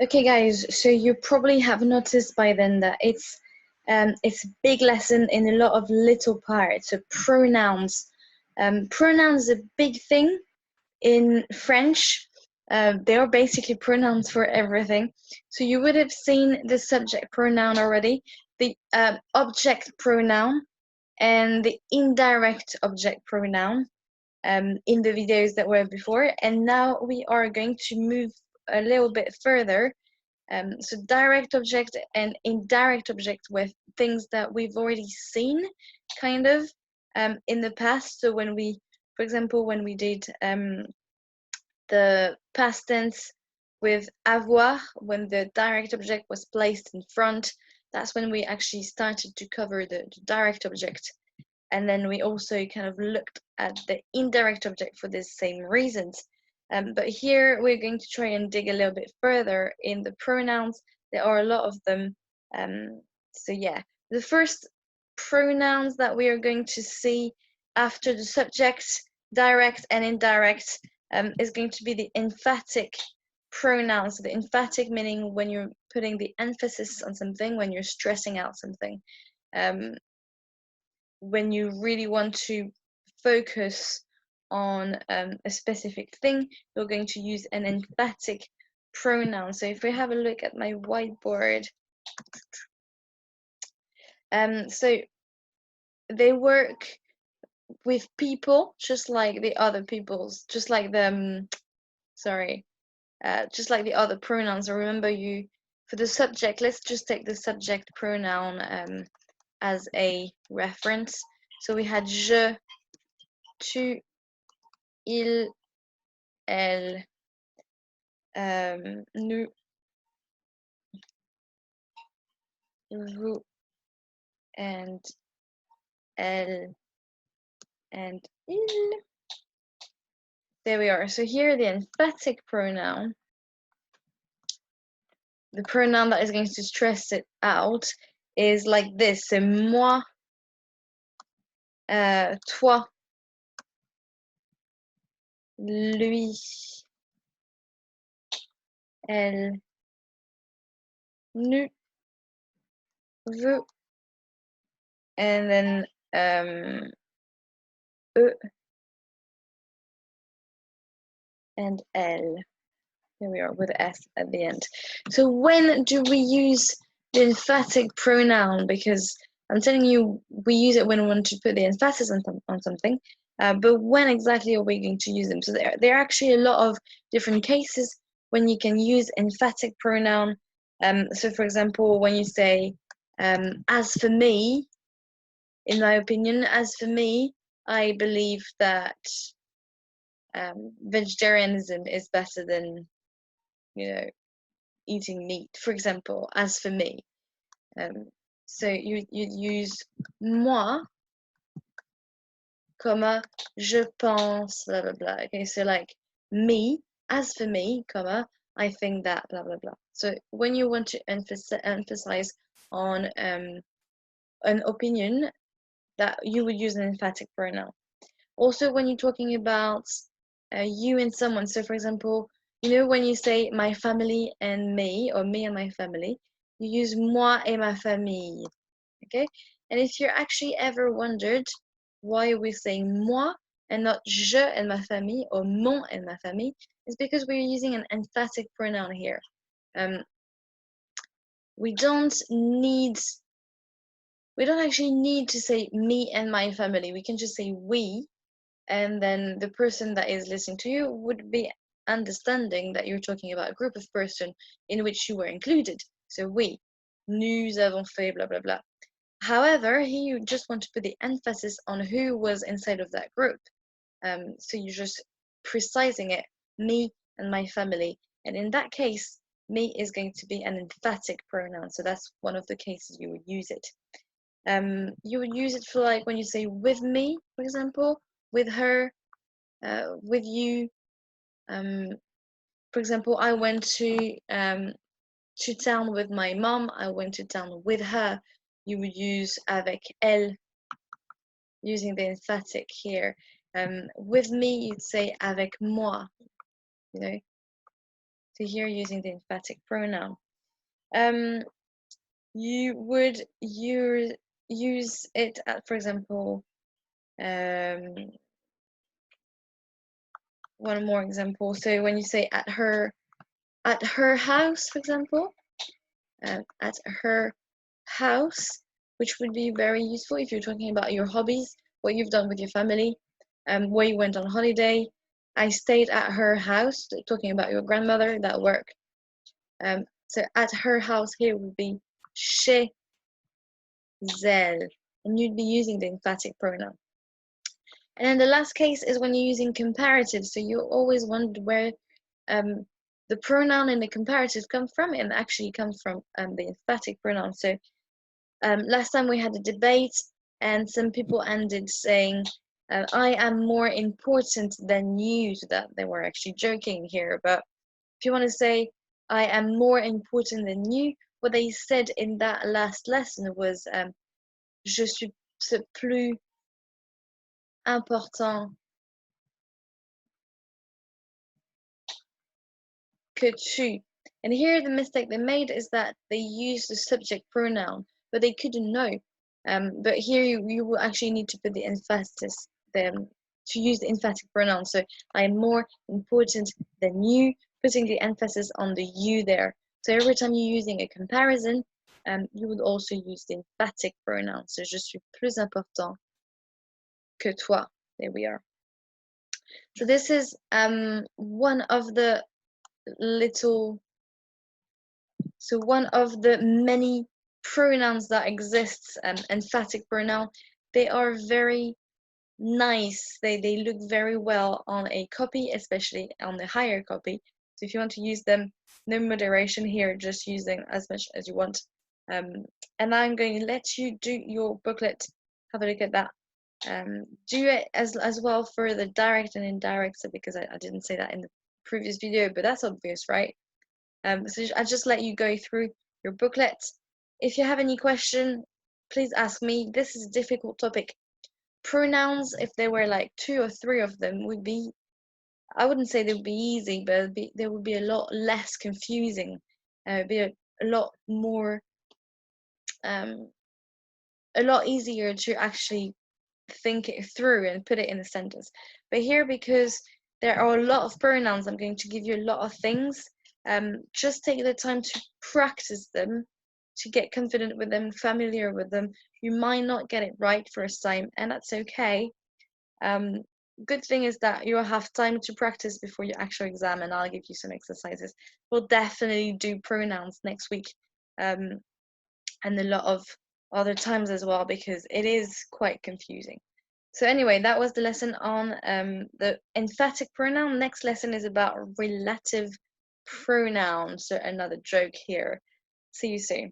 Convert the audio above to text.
Okay, guys, so you probably have noticed by then that it's a big lesson in a lot of little parts. So pronouns. Pronouns is a big thing in French. They are basically pronouns for everything. So you would have seen the subject pronoun already, the object pronoun, and the indirect object pronoun in the videos that were before. And now we are going to move a little bit further. So direct object and indirect object with things that we've already seen kind of in the past. So when we, for example, when we did the past tense with avoir, when the direct object was placed in front, that's when we actually started to cover the direct object. And then we also kind of looked at the indirect object for the same reasons. But here we're going to try and dig a little bit further in the pronouns. There are a lot of them. So yeah, the first pronouns that we are going to see after the subject, direct and indirect, is going to be the emphatic pronouns. So the emphatic meaning when you're putting the emphasis on something, when you're stressing out something. When you really want to focus on a specific thing, you're going to use an emphatic pronoun. So if we have a look at my whiteboard, so they work with people just like the other people's, just like the just like the other pronouns. So remember, you for the subject, let's just take the subject pronoun as a reference. So we had je, tu, il, elle, nous, vous, and elle, and il. There we are. So here the emphatic pronoun, the pronoun that is going to stress it out, is like this. So moi, toi, lui, elle, nous, vous, and then eux and elle. Here we are with S at the end. So when do we use the emphatic pronoun? Because I'm telling you, we use it when we want to put the emphasis on something. But when exactly are we going to use them? So there are actually a lot of different cases when you can use emphatic pronoun. So for example, when you say, as for me, in my opinion, as for me, I believe that vegetarianism is better than, eating meat, for example, as for me. So you use moi, comma, je pense, blah, blah, blah. Okay, so like me, as for me, comma, I think that, blah, blah, blah. So when you want to emphasize on an opinion, that you would use an emphatic pronoun. Also, when you're talking about you and someone, so for example, when you say my family and me, or me and my family, you use moi et ma famille, okay? And if you're actually ever wondered why we're saying moi and not je and ma famille, or mon et ma famille, it's because we're using an emphatic pronoun here. We don't actually need to say me and my family. We can just say we, and then the person that is listening to you would be understanding that you're talking about a group of person in which you were included. So we, nous avons fait, blah, blah, blah. However, here you just want to put the emphasis on who was inside of that group. So you're just precising it, me and my family. And in that case, me is going to be an emphatic pronoun. So that's one of the cases you would use it. You would use it for like when you say with me, for example, with her, with you. For example, I went to town with my mom. I went to town with her. You would use avec elle, using the emphatic here. With me, you'd say avec moi. So So here using the emphatic pronoun. You would use it at, for example, one more example. So when you say at her house, for example, at her house, which would be very useful if you're talking about your hobbies, what you've done with your family, where you went on holiday. I stayed at her house, talking about your grandmother that worked. So at her house here would be chez elle, and you'd be using the emphatic pronoun. And then the last case is when you're using comparative. So you always wonder where the pronoun in the comparative comes from, and actually comes from the emphatic pronoun. So last time we had a debate, and some people ended saying, I am more important than you, so that they were actually joking here. But if you want to say, I am more important than you, what they said in that last lesson was, je suis plus important que tu. And here the mistake they made is that they used the subject pronoun, but they couldn't know. But here you will actually need to put the emphasis, to use the emphatic pronoun. So I am more important than you, putting the emphasis on the you there. So every time you're using a comparison, you would also use the emphatic pronoun. So je suis plus important que toi. There we are. So this is one of the many pronouns that exists, emphatic pronoun. They are very nice. They look very well on a copy, especially on the higher copy. So if you want to use them, no moderation here, just use them as much as you want. And I'm going to let you do your booklet, have a look at that. Do it as well for the direct and indirect, so because I didn't say that in the previous video, but that's obvious, right? So I just let you go through your booklet. If you have any question, please ask me. This is a difficult topic. Pronouns, if there were like 2 or 3 of them, would be, I wouldn't say they would be easy, but they would be a lot less confusing. Be a lot more, a lot easier to actually think it through and put it in a sentence. But here, because there are a lot of pronouns, I'm going to give you a lot of things. Just take the time to practice them, to get confident with them, familiar with them. You might not get it right first time, and that's okay. Good thing is that you'll have time to practice before your actual exam, and I'll give you some exercises. We'll definitely do pronouns next week, and a lot of other times as well, because it is quite confusing. So anyway, that was the lesson on the emphatic pronoun. Next lesson is about relative pronouns. So another joke here. See you soon.